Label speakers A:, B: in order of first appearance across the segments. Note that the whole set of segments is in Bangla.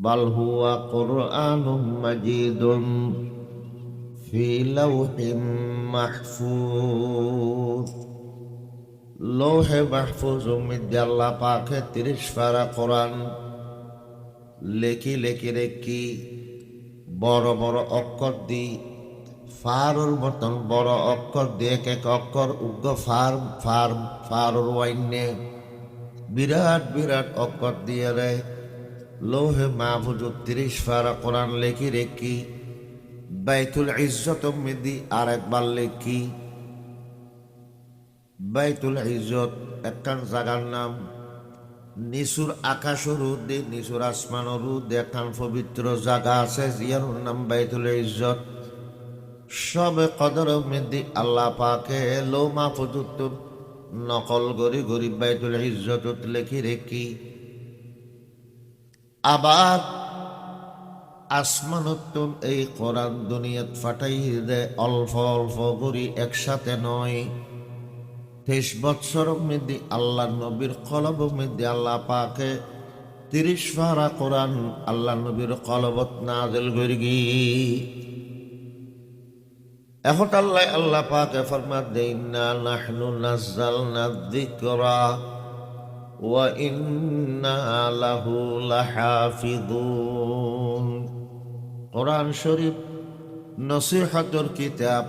A: বাল হুয়া কুরআনুম মাজিদুন ফি লাওহিম মাহফুজ। লৌহে মাহফুজের মধ্যে আল্লাহ পাকে ৩০ পারা কোরআন লেখি লেখি রেখি বড় বড় অক্ষর দি ফারুর মতন বড় অক্ষর দিয়ে এক এক অক্ষর উগ্র ফারুর ওয়াইনে বিরাট বিরাট অক্ষর দিয়ে রে লৌহে মাহফুজের ৩০ পারা কোরআন লেখি রেখি বাইতুল ইজ্জত মধ্যে আর একবার লেখি। বাইতুল ইজ্জত একখান জাগার নাম, নিচুর আকাশের উদ্দে নিচুর আসমানের উদ্দে একখান পবিত্র জায়গা আছে যার নাম বাইতুল ইজ্জত। সবে কদর মধ্যে আল্লাহ পাকে লো মাহফুজত নকল গরি গরিব বাইতুল ইজ্জত লেখি রেখি আবার আসমানত এই কোরআন দুনিয়াত ফাটাই দে অল্প অল্প করি একসাথে নয়। ২৩ বৎসর মধ্যে আল্লাহ নবীর কলব মধ্যে আল্লাহ পাকে ৩০ পারা কোরআন আল্লাহ নবীর কলবত নাজিল করি। এখন আল্লাহ পাকে ফরমাত দেন ইন্না নাহনু নাযালনা যিকরা ওয়া ইন্না লাহু লাহাফিযুন। কোরআন শরীফ নসিহতর কিতাব,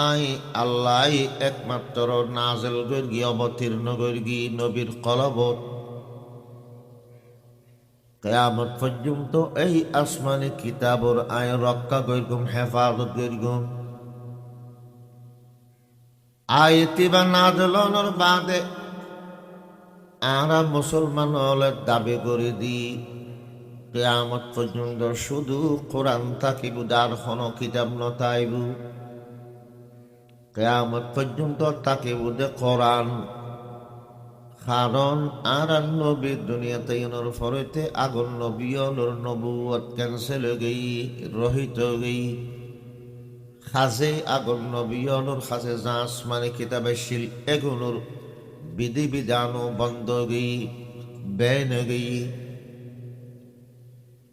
A: আই আল্লাহ একমাত্র নাজিল করি অবতীর্ণ করি নবীর কলবত। কিয়ামত পর্যন্ত এই আসমানি কিতাবর আই রক্ষা করিগুম, হেফাজত করিগুম। আইতিবা নাজলনের বাদে আরা মুসলমান হলে দাবি করে দি কিয়ামত পর্যন্ত শুধু কোরআন থাকিব, আর কোনো কিতাব নতাইব। কিয়ামত পর্যন্ত থাকিব দে কোরআন, কারণ আর নবী দুনিয়াতে ইনোর ফরেতে আগর নবী অলর নবুয়ত ক্যান্সেল হয়ে গই, রহিত গই। খাজে আগর নবী অলর খাজে যা আসমানি কিতাবে শিল এগুলোর বিধি বিধানও বন্ধ গই, বেন গই।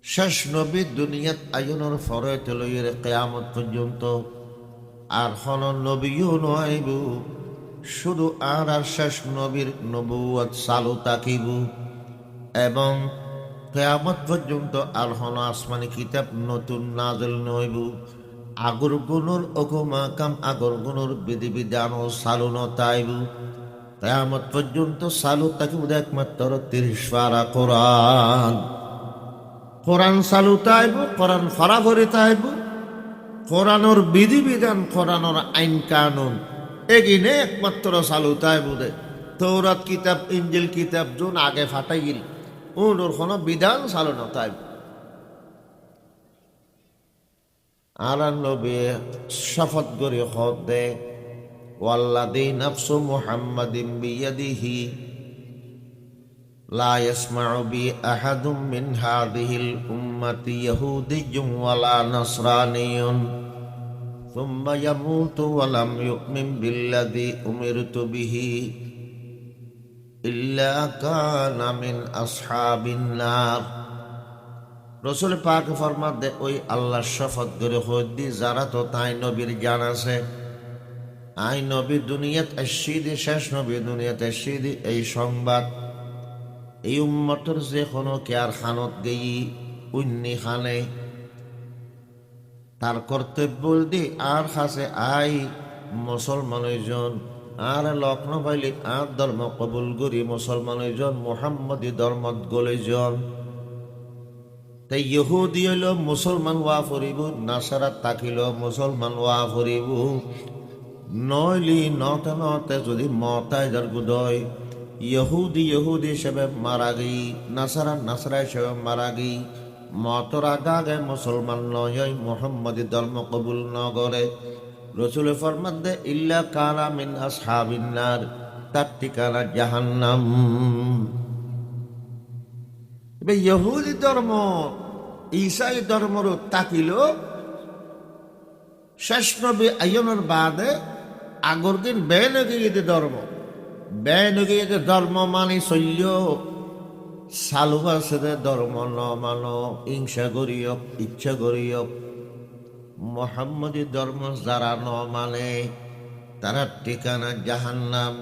A: শেষ নবী দুনিয়াত আইনোর ফরেতে লইয়ের কিয়ামত পর্যন্ত আর কোন নবীও নইব, শুধু আর শেষ নবীর নবুয়ত চালু থাকিব। এবং কিয়ামত পর্যন্ত আর কোন আসমানি কিতাব নতুন নাজিল নইব। আগর গুণর হুকুম আহকাম আগর গুণর বিধি বিধান ও চালু নতাইব। কিয়ামত পর্যন্ত চালু থাকিব একমাত্র ৩০ পারা কোরআন। কোরআন চালু তাইব, কোরআন ফরাফরি তাইব। কোরআনোর বিধি বিধান, কোরআনোর আইন কানুন এগিনে একমাত্র চালু তাইব দে। তৌরাত কিতাব ইনজিল কিতাব যোন আগে ফাটাই গিল ওর কোনো বিধান চালু নতাইব। আর নবী শপথ করে হদ দে ওয়াল্লাযী নাফসু মুহাম্মাদিন বিয়াদিহি লা ইয়াসমাউ বি আহাদুম মিন হাযিহিল উম্মতি ইয়াহুদিয়্যুন ওয়ালা নাসরানিয়্যুন সুম্মা ইয়ামুতু ওয়া লাম ইউমিন বিল্লাযী উমিরতু বিহি ইল্লা কানা মিন আসহাবিন নার। রাসূল পাক ফরমাত দে ওই আল্লাহর শপথ করে হদি যারা তো তাই নবীর জান আছে, আই নবী দুনিয়াত আসিদি শেষ নবী দুনিয়াত আসিদি এই সংবাদ এই উম্মতর যে কোনো কেয়ার খানত গেই উন্নি খানে তার কর্তব্য দি আর খাসে আই মুসলমান জন আর লগ্ন পাইলি আর ধর্ম কবুল করি মুসলমান জন মুহাম্মদী ধর্মত গলে জন। তাই ইহুদি হইল মুসলমান ওয়া ফরিব, নাসারাত থাকিল মুসলমান ওয়া ফরিব। নইলি নতে নতে যদি মতায় যার গুদয় ইহুদি ইহুদি হিসেবে মারা গই, নাসারা নাসারা হিসেবে মারা গই। মতর আগে মুসলমান নয় মুহাম্মদী ধর্ম কবুল ন করে। রাসূল ফরমান দে ইল্লা কানা মিন আসহাবিন নার, তার ঠিকানা জাহান্নাম। ইহুদি ধর্ম ঈসাই ধর্মর তাকিল শেষ নবী আইনের বাদে আগর দিন বেনগিয়ে ধর্ম, বেনগিয়ে ধর্ম মানি চল্য চালু আছে যে ধর্ম ন মানো, হিংসা করিও, ইচ্ছা করিও, মোহাম্মদী ধর্ম যারা ন মানে তারা ঠিকানা জাহান্নাম।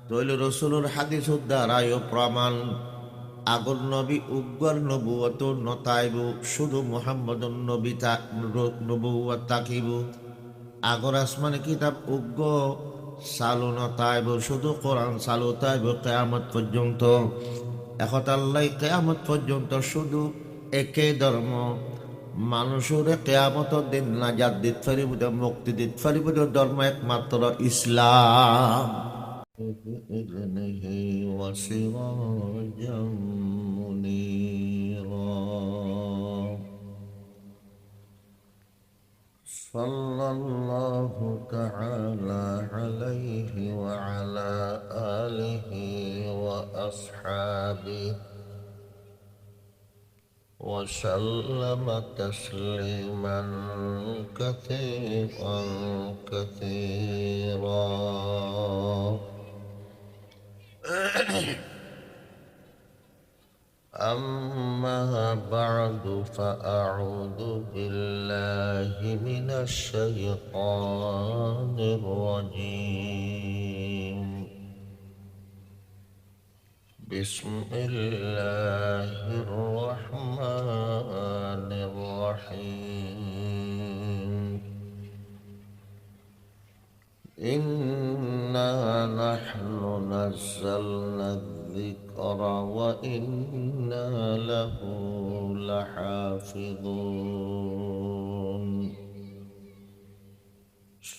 A: তৈল রসুলের হাদিস দ্বারায় প্রমাণ, আগর নবী উগ্র নবুয়ত নতাইব, শুধু মোহাম্মদ নবী নবুয়ত তাকিব। আগর আসমান কিতাব উগ্র চালু নতাইব, শুধু কোরআন চালু তাইব কেয়ামত পর্যন্ত। এখন আল্লাহ কেয়ামত পর্যন্ত শুধু একে ধর্ম মানুষের কেয়ামত দিন নাজাত দিতে পারিব, মুক্তি দিতে পারিব ধর্ম একমাত্র ইসলাম। بإذنه وسراجا منيرا صلى الله تعالى عليه وعلى آله وأصحابه وسلم تسليما كثيرا كثيرا. أما بعد فأعوذ بالله من الشيطان الرجيم. بسم الله الرحمن الرحيم. إنا نحن نزلنا الذكر وإنا له لحافظون.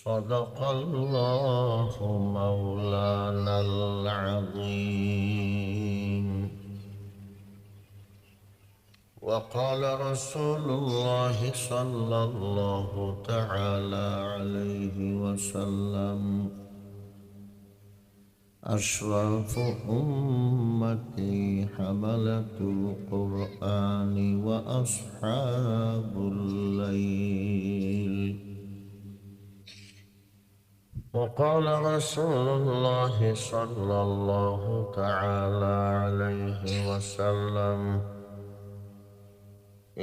A: صدق الله مولانا العظيم. وقال رسول الله صلى الله تعالى عليه وسلم: أشرف أمتي حملة القرآن وأصحاب الليل. وقال رسول الله صلى الله تعالى عليه وسلم: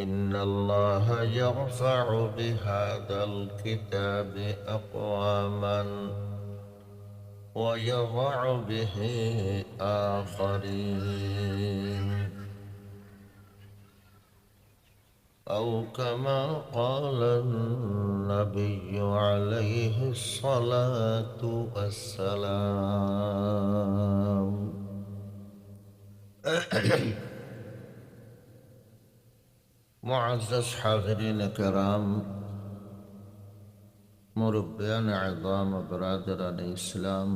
A: إن الله يرفع بهذا الكتاب أقواما ويضع به آخرين، أو كما قال النبي عليه الصلاة والسلام. معزز حاضرين كرام، مربيان عظام، برادران الإسلام،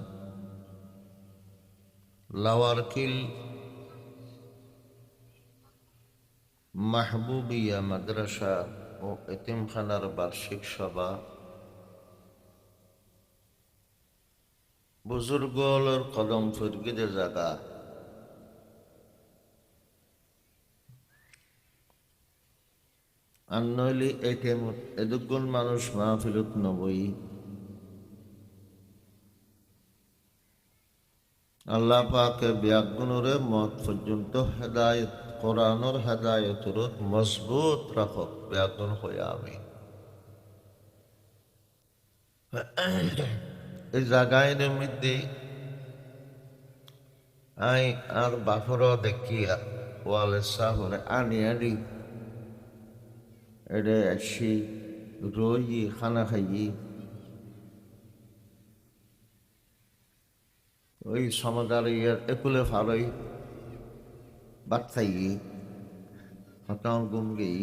A: লাওয়ারকিল মাহবুবিয়া মাদ্রাসা ও এতিমখানার বার্ষিক সভা, বুজুর্গর কদম ফিরগিদের জায়গা, আর নইলে এদুগুণ মানুষ মাহফিলত নবই। আল্লাহ পাকে ব্যাগুণরে মত পর্যন্ত হেদায়ত, কোরআনের হেদায়তের মজবুত রাখক, ব্যাগুণ হয়ে আমি এই জায়গায় মধ্যে আই আর বাফর দেখিয়া ওয়ালে সাহরে আনি আনি এডে আসি রই খানা খাই ওই সমাদারিয়ার একুলে ফারই বাট খাই হটাও গুম গেই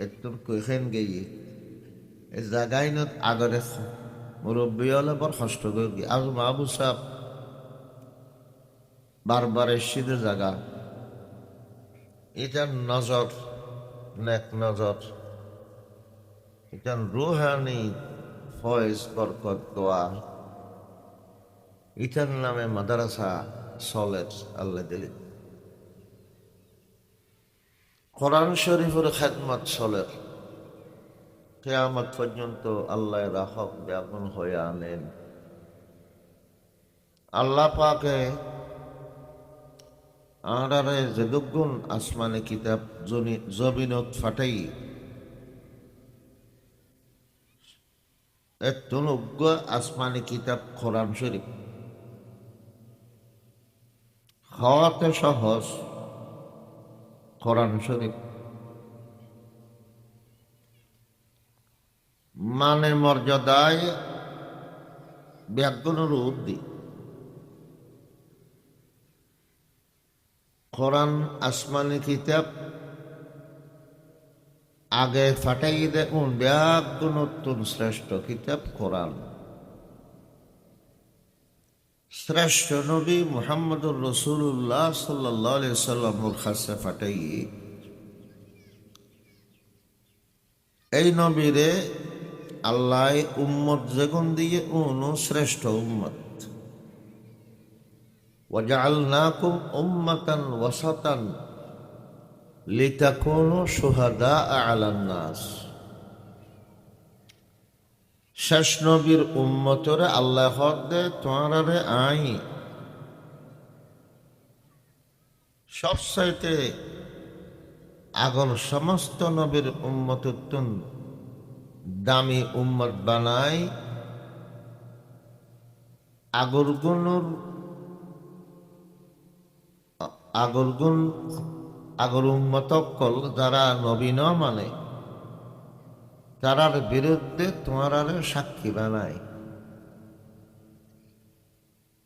A: একটু কইখেন গেই এই জায়গায় নত আগরে মুরব্বী হলে বড় কষ্ট করে গিয়ে আজ মাহবু সাহ বারবার এসিদে জায়গা এটার নজর নেক নজর, এটার রুহানি ফয়েজ বরকত দোয়া, ইটার নামে মাদ্রাসা চলের আল্লাহ দিলি, কোরআন শরীফের খেদমত চলের, কিয়ামত পর্যন্ত আল্লাহ রাখক, ব্যাগুন হয়ে আনেন। আল্লাহ পাকে আরারে যেদুগুণ আসমানে কিতাব জমিনত ফাটাই এতনুজ্ঞ আসমানি কিতাব কোরআন শরীফ হওয়াতে সহজ কোরআন শরীফ মানে মর্যাদায় ব্যাকরণের উদ্দি কোরআন আসমানি কিতাব আগে ফাটাই দেখুন ব্যাকরণোত্তম শ্রেষ্ঠ কিতাব কোরআন শ্রেষ্ঠ নবী মুহাম্মদুর রাসূলুল্লাহ সাল্লাল্লাহু আলাইহি সাল্লামের কাছে ফাটাই এই নবীরে আল্লাহ উম্মত যেগুন দিয়ে উনো শ্রেষ্ঠ উম্মত ওয়াজআলনাকুম উম্মাতান ওয়াসাতান লিতাকুনু শুহাদাআ আলান নাস শেষ নবীর উম্মতরে আল্লাহ দে তোমারে আই সবচাইতে আগর সমস্ত নবীর উম্মতুন দামি উম্মত বানাই আগর উম্মতকল যারা নবী ন মানে তারার বিরুদ্ধে তোমার সাক্ষী বানায়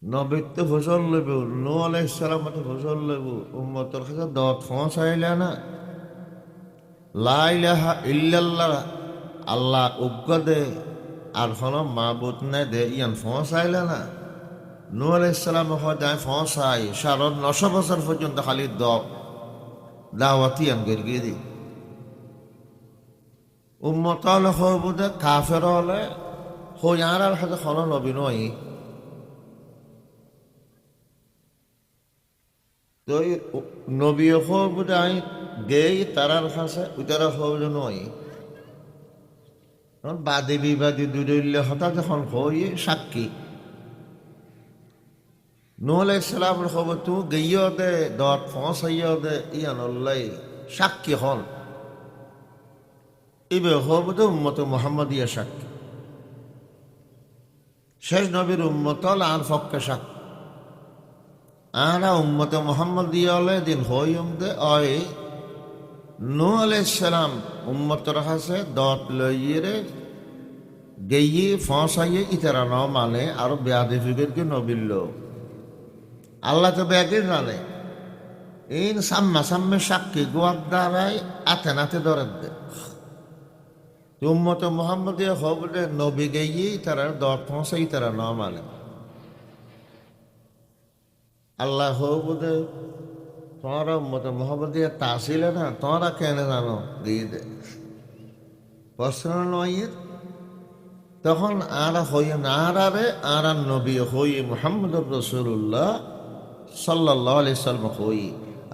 A: নবীত্ব ফসল লেব নূহ আলাইহিস সালাম ফসল লেব উম্মতের কাছে দত পৌঁছাইলে না লা ইলাহা ইল্লাল্লাহ আল্লাহ উগ্র দে আর হলো মাবুদ নাই দে ইয়ান পৌঁছাইলে না নূহ আলাইহিস সালাম হয় পৌঁছাই 950 বছর পর্যন্ত খালি দাওয়াতি আন গিয়ে দি উম্মত হলে হবুদে কাফের হলে হইয়ার হাতে হলো নবী নয় তো নবী হবুদে আই গেই তারার কাছে উতারা হবুদে নয় বাদী বিবাদী দুইলে হঠাৎ এখন হই সাক্ষী নূহ আলাইহিস সালামের খবর তু গইয় দে দত পৌঁছাইয় দে ইয়ানল্লাই সাক্ষী হন ইবে হবুদ উম্মত মুহাম্মদিয়া সাক্ষী শেষ নবীর উম্মত আর ফক্কে সাক্ষী আরা উম্মত মুহাম্মদিয়া দিন হই দে অয় নূহ আলাইহিস সালাম উম্মতর কাছে দত লইয়ে গেয়ে ফসাইয়ে ইতারা ন মানে আর বেয়াদি ফিগরকে নবিল্ল আল্লাহ তো ব্যাগে জানে ইন সাম্মে সাক্ষী গোয়ার দ্বারাই আতে নাতে ধরে দে উম্মত মুহাম্মদিয়া হবলে নবী গেয়ে তারা দত ফসাই তারা ন মানে আল্লাহ হবুদে তোমারা উম্মত মুহাম্মদিয়া তাসিলে না তোমরা কেন জানো দিয়ে দে প্রশ্ন নয় তখন আর হইয়ে না আর নবী হই মুহাম্মদুর রাসূলুল্লাহ সাল্লাল্লাহু আলাইহি সাল্লাম হই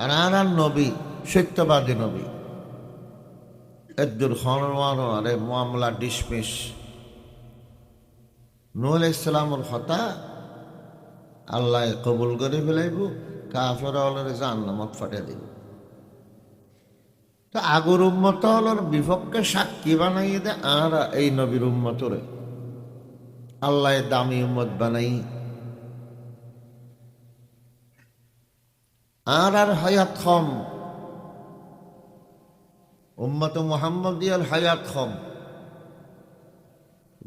A: আর নবী সত্যবাদী নবী এদুর খানওয়ানো আরে মামলা ডিসমিস নূহ আলাইহিস সালামের কথা আল্লাহ কবুল করে ফেলাইব কাফের হলের জাহান্নামত ফাটিয়ে দিব তো আগর উম্মত হলর বিপক্ষে সাক্ষী বানাইয়ে দে আর এই নবীর উম্মতরে আল্লাহ দামি উম্মত বানাই আর হায়াত কম উম্মত মুহাম্মদিয়ার হায়াত কম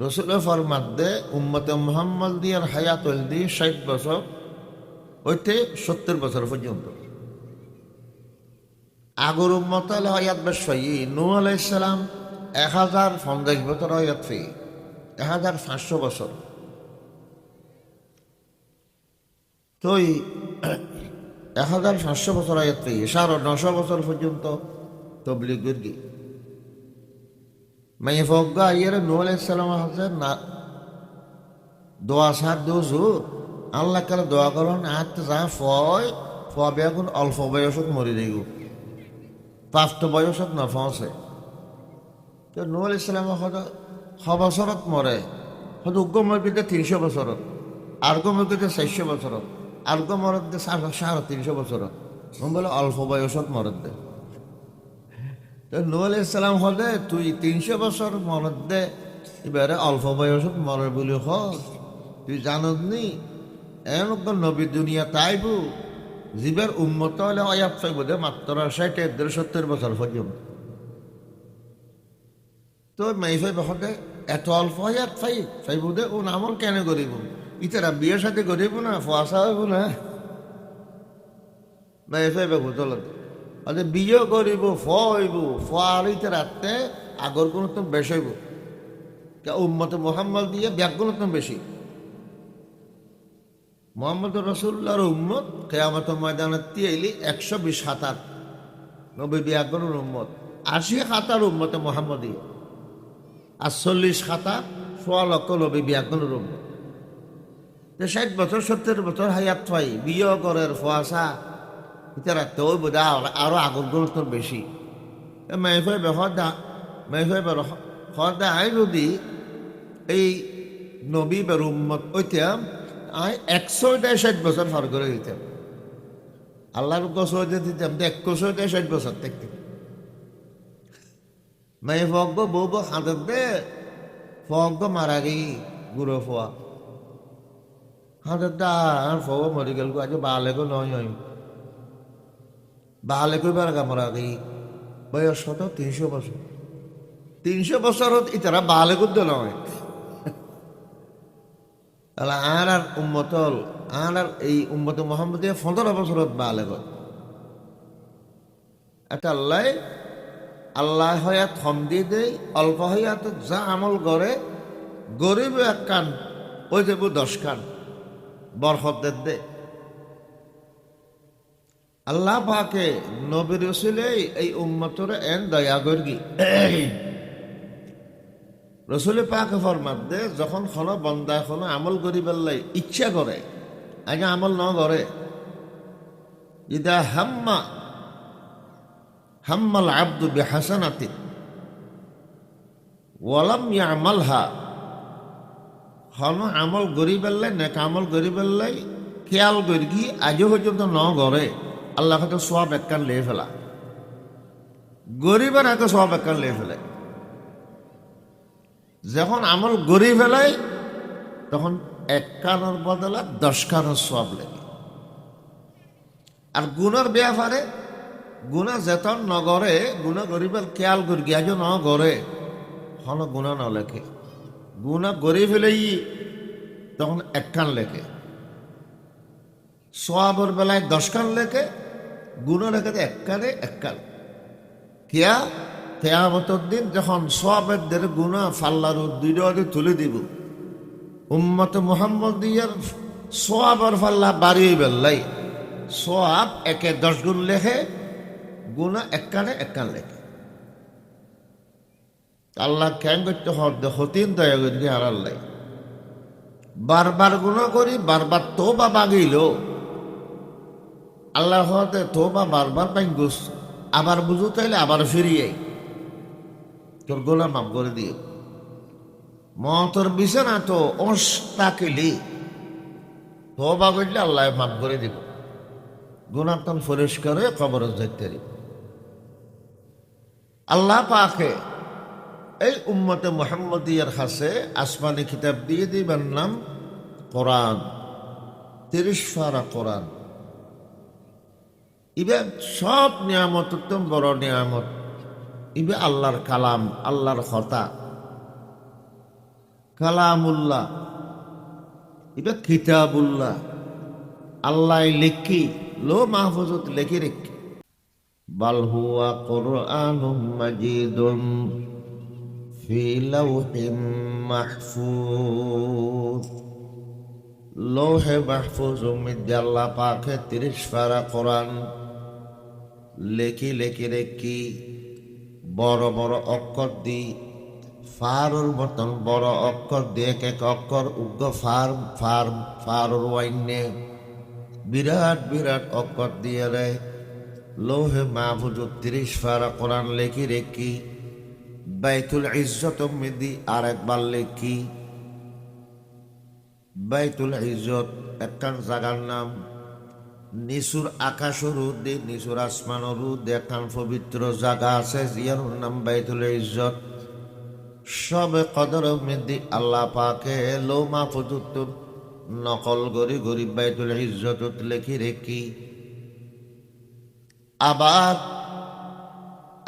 A: রসুল ফরমাত দে উম্মত মুহাম্মদিয়ার হায়াত হল দি 60 বছর হইতে 70 বছর পর্যন্ত আগর উম্মত হলে হায়াত বেশি নূহ আলাইহিস সালাম 1050 বছর হায়াত ফি 1500 বছর তো 1500 বছর হায়াত ফি 950 বছর পর্যন্ত তবলিগ গি মাই ফগা আইয়ারে নূহ আলাইহিস সালাম হাতে না দোয়া সার দোজু আল্লাহ কালে দোয়া করুন আত যা ফয় বেগুন অল্প বয়সত মরি দেব প্রাপ্ত বয়সত না ফসে তো নূহ আলাইহিস সালাম বছরত মরে হয়তো উগ্র মরবিতে 300 বছরত আর্গ মরবিতে 400 বছরত আর্গ মরবিতে 350 বছরত বলে অল্প বয়সত মরদ দে। তো নূহ আলাইহিস সালাম হদে তুই 300 বছর মরদ দে, এবারে অল্প বয়সত মরে বলি হ, তুই জানত নি এমন নবী দুনিয়া তাইবু জীবের উন্মত হলে অয়াত পাইব দে মাত্র 60-70 বছর পর্যন্ত। তো মাইফাই বহতে এত অল্প হায়াত ফাইব দে ও আমল কেন করিব, ইতারা বিয়ের সাথে করিব না, ফোয়াশা হইব না। মাইফাই বাবু চল বিয়ে করিব, ফইব ফোয়ার ইতারাতে আগর গুণ তো বেশি হইব, উম্মতে মোহাম্মদ দিয়ে ব্যাগুণ তো বেশি। মোহাম্মদ রসুল্লাহর উম্মত কেয়ামতের ময়দানের তিয়েলি 120 খাতার নবী ব্যাগুণের উম্মত, 80 খাতার উম্মতে মোহাম্মদী, আর 40 খাতা 1.5 লক্ষ নবী ব্যাগুণের উম্মত। 60 বছর 70 বছর হায়াত পাই বিয়ে করের ফোয়াশা এটা রাখতে ওই বোধ আরো আগর গুণ তোর বেশি। মেহফাই বেহদা মেহফাই বেহদা আই যদি এই নবী বের উম্মত ওইতাম আই 160 বছর পার করে দিতাম, আল্লাহর গোসল দিতাম 160 বছর থাকতে। মেয়ে ফগ বউ হাতের দে ফগ মারা গেই গুঁড়ো ফোয়া হাতের দা আর ফগ মরি গেল আজ বালেগো নয় বালে কইবার মরা গেই বয়স কত 300 বছর। 300 বছর ইতারা বালে করতে নয়। আর উম্মতল আর এই উম্মত মোহাম্মদ 15 বছরত বালে গল। এটা আল্লাহ হয়াত হম দিয়ে দেয়, অল্প হয়াত যা আমল করে গরিব 1 কান ওই যাব 10 কান বরফত দে। আল্লাহ পাকে নবী রসুলে এই উম্মতরে এন দয়া করগি। রসুলে পাকে ফরমাত দে যখন কোনো বন্দা কোনো আমল করি পেলাই ইচ্ছা করে আগে আমল ন করে, ইদা হাম্মাল আব্দু বিহাসানাতি ওয়ালাম ইয়ামালহা, কোনো আমল করি পেলাই নেক আমল করি পেলাই খেয়াল করি আজও পর্যন্ত ন করে, আল্লাহ হয়তো সব 1 কান লেয়ে ফেলা, গরিবের হয়তো সব 1 কান লেয়ে ফেলে। যখন আমল গড়ি ফেলায় তখন 1 কানের বদলা 10 কানের সব লাগে। আর গুণের ব্যাপারে গুণা যেতন নগরে গুণা গরিবের খেয়াল করি আজ ন গড়ে হন গুণা ন লেখে, গুণা গড়ি ফেলেই তখন 1 কান লেখে, সোয়াবের বেলায় 10 কান লেখে, গুণা লেখে 1 কানে 1 কান। কেয়ামতের দিন যখন সোয়াবের দের গুণা ফাল্লার 2 তুলে দিব, উম্মতে মুহাম্মদিয়ার সোয়াবের ফাল্লা বাড়িয়ে বেললাই, সোয়াব 1-এ 10 গুণ লেখে, গুণা 1 কানে 1 কান লেখে। আল্লাহ কেন করতে হতিন দয়া করি আর আল্লাহ বারবার গুণা করি বারবার তোবা বাগিল, আল্লাহ হতে তোবা বারবার পাই গুস আবার বুঝু তাইলে আবার ফিরিয়ে তোর গোলা মাফ করে দিও। মতর বিছানা তো অস্তাকিলি তোবা করলে আল্লাহ মাফ করে দিব, গুনাহ তখন পরিষ্কার কবর যাইতে দিব। আল্লাহ পাকে এই উম্মতে মুহাম্মদিয়ার কাছে আসমানি কিতাব দিয়ে দিবার নাম কোরআন, 30 পারা কোরআন। ইবে সব নিয়ামত উত্তম বড় নিয়ামত, ইবে আল্লাহর কালাম, আল্লাহর কথা কালামুল্লাহ, ইবে কিতাবুল্লাহ, আল্লাহ লিখি লো মাহফুজত লেখি রেখি। বাল হুয়া কুরআনুম মাজিদুন ফি লাওহিম মাহফুজ, লৌহে মাহফুজ মধ্যে আল্লাহ পাকে 30 পারা কোরআন লেখি লেখি রেখি বড় বড় অক্ষর দি, ফারুর মতন বড় অক্ষর দিয়ে 1 অক্ষর উগ্র ফারুর ওয়াইনে বিরাট বিরাট অক্ষর দিয়ে রে লৌহে মাহফুজ 30 পারা কোরআন লেখি রেখি বাইতুল ইজ্জত মধ্যে আরেকবার লেখি। বাইতুল ইজ্জত একটা জায়গার নাম, নিচুর আকাশের উদ্দে নিচুর আসমানের উদ্দে একখান পবিত্র জায়গা আছে জিয়ার নাম বাইতুল ইজ্জত। সবে কদর মেদি আল্লাহ পাকে লৌমা পদুত্ত নকল গরি গরিব বাইতুল ইজ্জত লেখি রেখি আবার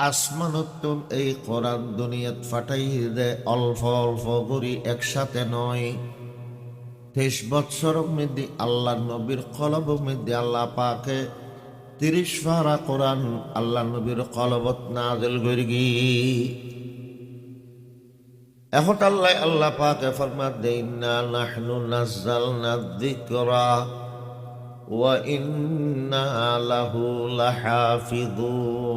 A: আসমানত্তম এই কোরআন দুনিয়াত ফাটাই দে অল্প অল্প করি একসাথে নয়। 23 বৎসর মধ্যে আল্লাহ নবীর কলব মধ্যে আল্লাহ পাকে 30 পারা কোরআন আল্লাহ নবীর কলবত নাজিল করি। এখন আল্লাহ পাকে ফরমাত দেন ইন্না নাহনু নাযালনা যিকরা ওয়া ইন্না লাহু লাহাফিযুন।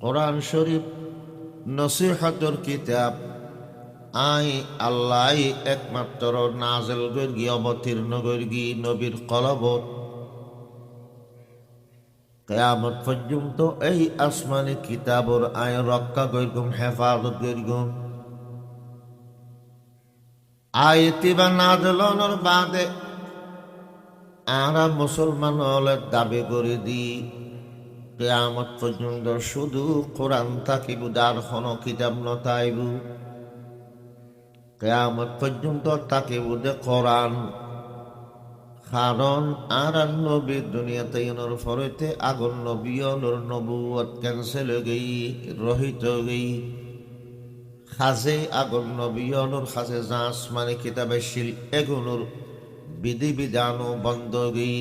A: কোরআন শরীফ নসিহতর কিতাব, আই আল্লাহ একমাত্র নাজিল করি অবতীর্ণ করি নবীর কলবত। কিয়ামত পর্যন্ত এই আসমানি কিতাবর আই রক্ষা করিগুম, হেফাজত করিগুম। আইতিবা নাজিলনের বাদে আরা মুসলমান হলে দাবি করে দি কিয়ামত পর্যন্ত শুধু কোরআন থাকিব, আর কোনো কিতাব নতাইব। কিয়ামত পর্যন্ত থাকিব দে কোরআন, কারণ আর নবী দুনিয়াতে এনোর ফরেতে আগর নবী ওর নবুয়ত ক্যান্সেল হয়ে গই, রহিত গই। খাজে আগর নবী ওর খাজে যা আসমানি কিতাবে শিল এগুলোর বিধি বিধানও বন্ধ গই,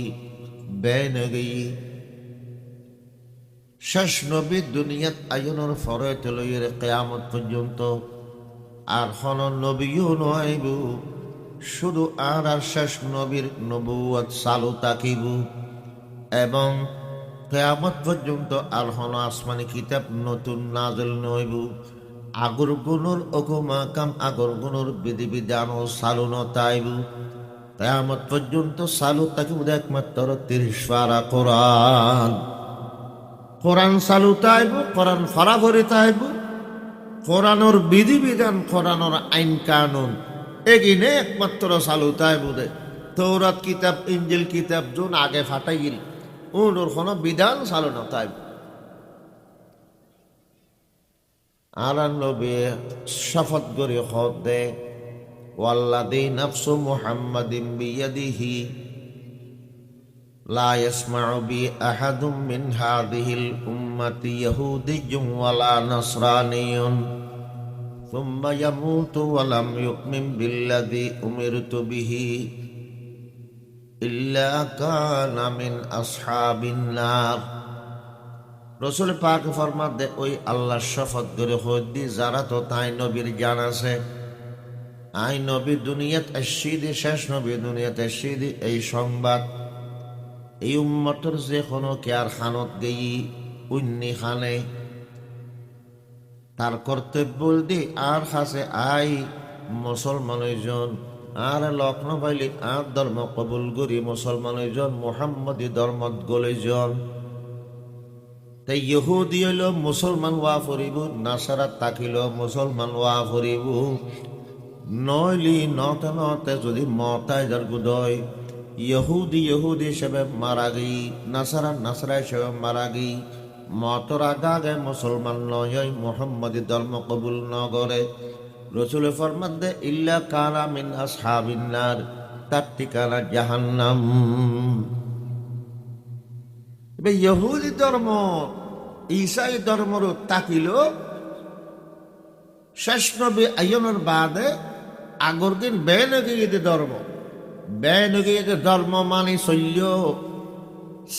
A: বেন গই। শেষ নবী দুনিয়াত আয়নোর ফরেতে লইয়ের কিয়ামত পর্যন্ত আর কোন নবীও নইব, শুধু আর শেষ নবীর নবুয়ত চালু থাকিব। এবং কিয়ামত পর্যন্ত আর কোন আসমানি কিতাব নতুন নাজিল নইব। আগর গুণর হুকুম আহকাম আগর গুণর বিধি বিধানও চালু নতাইব। কিয়ামত পর্যন্ত চালু থাকিব একমাত্র 30 পারা কোরআন। কোরআন চালু তাইব, কোরআন ফরাফরি তাইব, কোরআনোর বিধি বিধান, কোরআনোর আইন কানুন এগিনে একমাত্র চালু তাইব দে। তৌরাত কিতাব ইনজিল কিতাব যোন আগে ফাটাই গিল ওর কোনো বিধান চালু না তাইব। আর নবী শপথ করে হদ দে ওয়াল্লাযী নাফসু মুহাম্মাদিন বিয়াদিহি লা ইয়াসমাউ বি আহাদুম মিন হাযিহিল উম্মতি ইয়াহুদিয়্যুন ওয়ালা নাসরানিয়্যুন সুম্মা ইয়ামুতু ওয়া লাম ইউমিন বিল্লাযী উমিরতু বিহি ইল্লা কানা মিন আসহাবিন নার। রাসূল পাক ফরমাত দে ওই আল্লাহর শপথ করে হদি যারা তো তাই নবীর জান আছে, আই নবী দুনিয়াত আসিদি শেষ নবী দুনিয়াত আসিদি এই সংবাদ এই উম্মতর যে কোনো কেয়ার খানত গেই উন্নি খানে তার কর্তব্য দি আর খাসে আই মুসলমান জন আর লগ্ন পাইলি আর ধর্ম কবুল করি মুসলমান জন মুহাম্মদী ধর্মত গলে জন। তাই ইহুদি হইল মুসলমান ওয়া ফরিব, নাসারা তাকিল মুসলমান ওয়া ফরিব। নইলি নতে নতে যদি মতায় যার গুদয় ইহুদি ইহুদি হিসেবে মারা গই, নাসারা নাসারা হিসেবে মারা গই। মতর আগে মুসলমান নয় মুহাম্মদী ধর্ম কবুল ন করে। রাসূল ফরমান দে ইল্লা কানা মিন আসহাবিন নার, তার ঠিকানা জাহান্নাম। ইহুদি ধর্ম ঈসাই ধর্মর তাকিল শেষ নবী আয়নের বাদে আগর দিন বেনগিয়ে ধর্ম, বেনগিয়ে ধর্ম মানি চল্য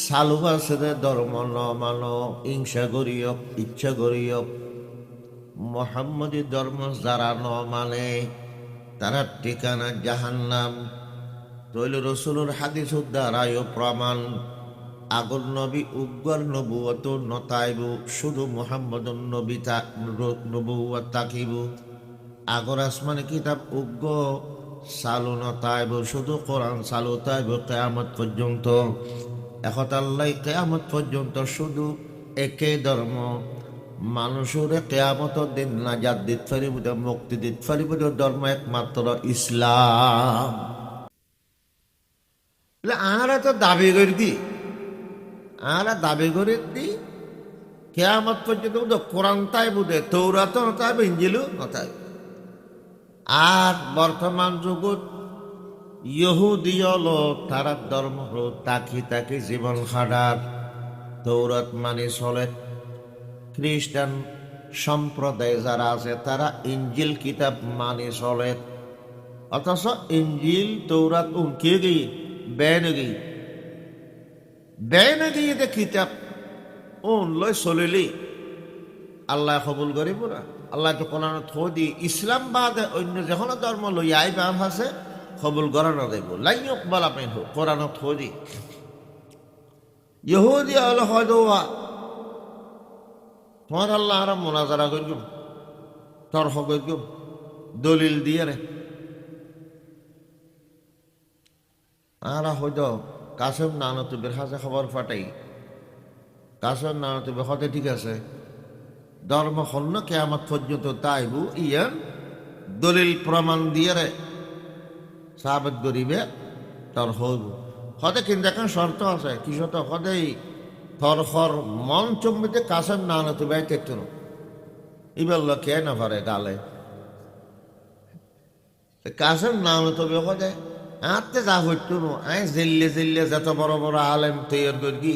A: চালু আছে দে ধর্ম ন মানো হিংসা করিও ইচ্ছা করিও। মুহাম্মদী ধর্ম যারা ন মানে তারা ঠিকানা জাহান্নাম। তৈল রসুলের হাদিস দ্বারায় প্রমাণ আগর নবী উগ্র নবুয়ত নতাইব, শুধু মুহাম্মদ নবী নবুয়ত তাকিব। আগর আসমানি কিতাব উগ্র চালু নতাইব, শুধু কোরআন চালু তাইব কিয়ামত পর্যন্ত। এখন আল্লাহ কিয়ামত পর্যন্ত শুধু একে ধর্ম মানুষের কিয়ামতের দিন নাজাত দিতে পারিব, মুক্তি দিতে পারিব ধর্ম একমাত্র ইসলাম। বলে আরা তো দাবি করে দি, আরা দাবি করে দি কিয়ামত পর্যন্ত কোরআন তাই বুঝে, তৌরাত নতাইব, ইঞ্জিলও নতাইব। আর বর্তমান যুগত ইহুদি হলো তারা ধর্ম হলো তাকি তাকি জীবন খাটার, তৌরাত মানে চলে। খ্রিস্টান সম্প্রদায় যারা আছে তারা ইঞ্জিল কিতাব মানে চলে, অথচ ইঞ্জিল তৌরাত উনকে গিয়ে বেনে গিয়ে কিতাব উন লয় চলিলি আল্লাহ কবুল করিব না। আল্লাহ তো কোরআন থো দি ইসলাম বাদে অন্য যে কোনো ধর্ম লই আই বাম আছে কবুল করানো দেব লাইন বলা পেন হোক কোরআন থো দি ইহুদি হল হয়তো তোমার আল্লাহ আর মোনাজারা করগুম, তর্ক করগুম, দলিল দিয়ে রে আর হয়তো কাসেম নানতুবের হাতে খবর ফাটাই, কাসেম নানতুবে হতে ঠিক আছে ধর্ম হন্য কেয়ামত পর্যন্ত তাইবু ইয়ান দলিল প্রমাণ দিয়ে রে সাবেত গরিবে তোর হইব। হতে কিন্তু এখন শর্ত আছে কি শর্ত, হতেই থর মন চম্বিতে কাসেম নানতুবে তেতুন এবার কে না পারে গালে কাসেম নানতুবে হতে আতে যা হইতো আই জেললে জেললে যত বড় বড় আলেম তৈরি করি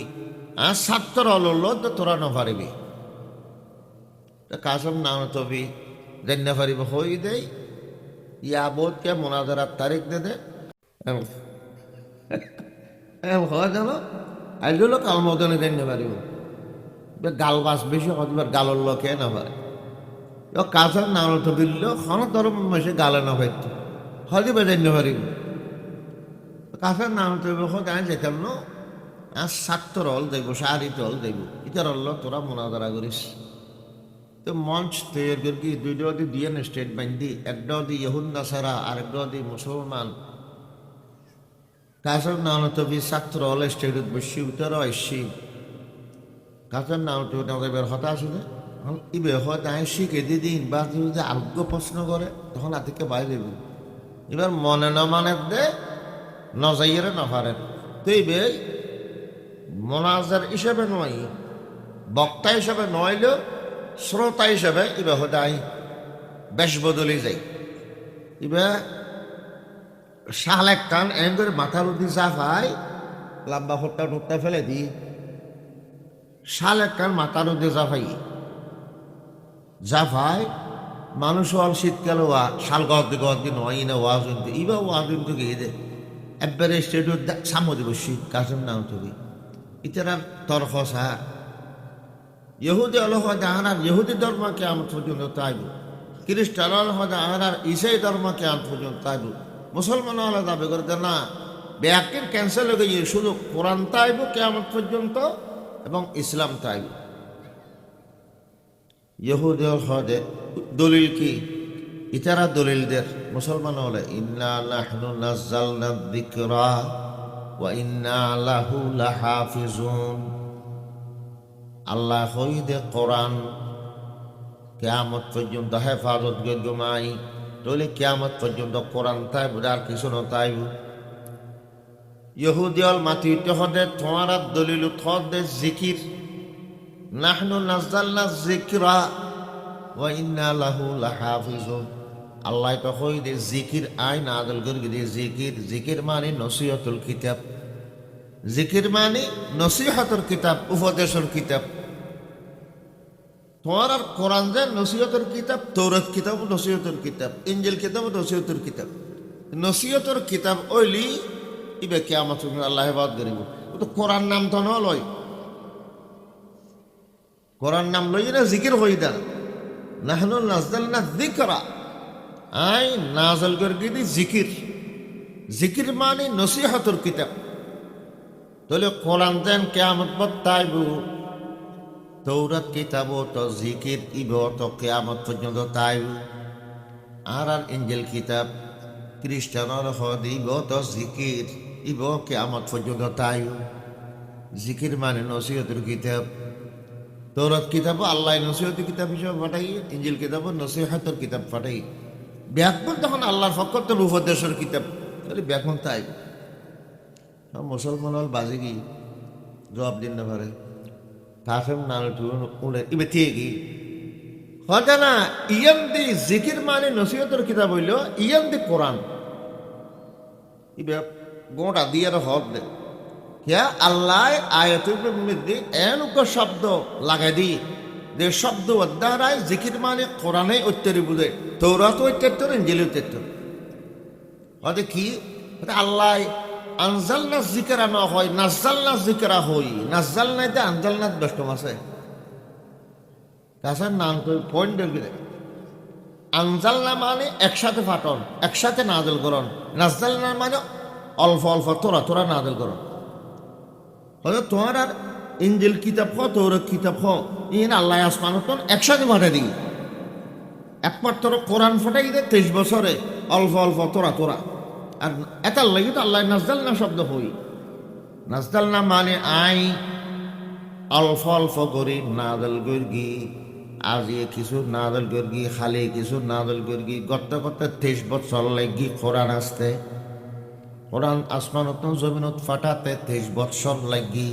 A: আর ছাত্র হলো তো তোরা না পারিবি। কাসম নাম তবি জান্না পারিব হই দেই ইয়া বোধকে মোনাজারার তারিখ দে দে হয় জানো আইগুলো কাল মতনে জান্না পারিব গালবাস বেশি হতবার গালর লোকে না পারে কাসম নাম তো দিল খন ধর্ম মাসে গালে না পাইত হদিবে জান্না পারিব কাসের নাম তো হয় যেতাম ন আর ছাত্র হল দেখবো সারিত হল দেখবো ইটার হল তোরা মোনাজারা করিস। তো মঞ্চ তৈরি করি দুইটা দিয়ে না স্টেট বান্ধি একটা দি ইহুদ নাসারা আর একটা দি মুসলমান কাসের নাম তো ছাত্র হলে স্টেটত বসি উঠারও আসছি কাসের নাম তো বের হতা আসলে ইবে হয় তাই শিখে দিদিন বা যদি আরোগ্য প্রশ্ন করে তখন আতিকে বাইরে দেব এবার মনে না মানে দে নজাইরে না পারেন তো এইবে মোনাজার হিসেবে নয় বক্তা হিসেবে নইলেও শ্রোতা হিসেবে ইবে হদাই বেশ বদলে যাই ইবে শাল কান এম করে মাথার উঠি জাফাই লম্বা ফোটটা ঠোঁটটা ফেলে দি শাল কান মাথার উঠে জাফাই মানুষ হল শীতকালে শাল গদি নয় না ওয়াজ ইবা ওয়াজ গিয়ে দে একবারে স্টেডিয়াম সামনে দিব শীত কাসেম নাম তুমি ইতার তর্ক সা ইহুদি হল হয় আহার ইহুদি ধর্ম কেমন পর্যন্ত তাইব, খ্রিস্টান হল হয় আহার ইসাই ধর্ম কেমন পর্যন্ত তাইব, মুসলমান হলে দাবি করতে না ব্যাকের ক্যান্সেল হয়ে গিয়ে শুধু কোরআন তাইব কেমন পর্যন্ত এবং ইসলাম তাইব। ইহুদি হল হয় দলিল কি ইতারা দলিলদের মুসলমান হলে ইন্না নাহনু নাযালনা যিকরা ওয়া ইন্না লাহু লাহাফিজুন আল্লাহ হইদে কোরআন কিয়ামত পর্যন্ত হেফাজত গমাই তাহলে কিয়ামত পর্যন্ত কোরআন তাই বুঝার কিছু নতাইব। ইহুদি হল মাতিতে হদে তোমার দলিল থদে জিকির নাহনু নাযালনা যিকরা ওয়া ইন্না লাহু লাহাফিজুন আল্লাহ তো হই দে জিকির আইন আদল করে দে জিকির মানে নসিহতুল কিতাব, জিকির মানে নসিহতুল কিতাব উপদেশের কিতাব। তোমার আর কোরআন যে নসিহতুল কিতাব, তৌরাত কিতাব নসিহতুল কিতাব, ইনজিল কিতাব নসিহতুল কিতাব, নসিহতুল কিতাব ওইলি ইবে কিয়ামত আল্লাহ হেফাজত করিব। তো কোরআন নাম তো নয়, কোরআন নাম লই না জিকির হই দা নাহনু নাযালনা যিকরা আই নাজল করে দি জিকির মানে নসিহতুল কিতাব। তাহলে কোরআন দেন কিয়ামত বতাইব, তৌরাত কিতাব তো জিকির ইব তো কিয়ামত পর্যন্ত তাইব। আর ইনজিল কিতাব খ্রিস্টানর হদিব তো জিকির ইব কিয়ামত পর্যন্ত তাইব। জিকির মানে নসিহতুল কিতাব, তৌরাত কিতাব আল্লাহ নসিহতুল কিতাব হিসেবে পাঠাই, ইনজিল কিতাব নসিহতুল কিতাব পাঠাই। ব্যাকরণ তখন আল্লাহর ফকর উপদেশের কিতাব তাহলে ব্যাকরণ তাই মুসলমান হল বাজে কি জবাব দিন না পারে কাফেম নাল উড়ে ইবে দিয়ে কি হতে না ইয়ান দি জিকির মানে নসিহতের কিতাব হইল ইয়ান দি কোরআন ইবে গোটা দিয়ে হক দে क्या अल्लाह आयतों में दे एन को शब्द लगा दी दे शब्द वद्दाराय जिक्र माने कुराने उत्तरी बुदे तौरात उत्तर इंजील उत्तर अरे की अरे अल्लाह अनजलना जिक्र ना होय नजलना जिक्र होय नजलना दे अनजलना बेस्ट मासे कैसा नाम कोई पॉइंट दे अनजलना माने एक साथे फाटन एक साथे नाजिल करन नजलना माने अल्फ अल्फ तोरा तोरा नाजिल करन হয়তো তোমার আর ইঞ্জিল কিতাব হ তৌরাত কিতাব হ ইন আল্লাহ আসমান একসাথে ফাটাই দিই একমাত্র কোরআন ফাটাই দে 23 বছরে অল্প অল্প তোরা তোরা আর এটার লাগে তো আল্লাহ নাজদাল না শব্দ হই নাজদাল না মানে আই অল্প অল্প করে নাজল গর্গি আজ কিছু নাজল গর্গি খালি কিছু নাজল গর্গি করতে করতে 23 বছর লাগি কোরআন আসতে কোরআন আসমানত জমিনত ফাটাতে 23 বছর লাগি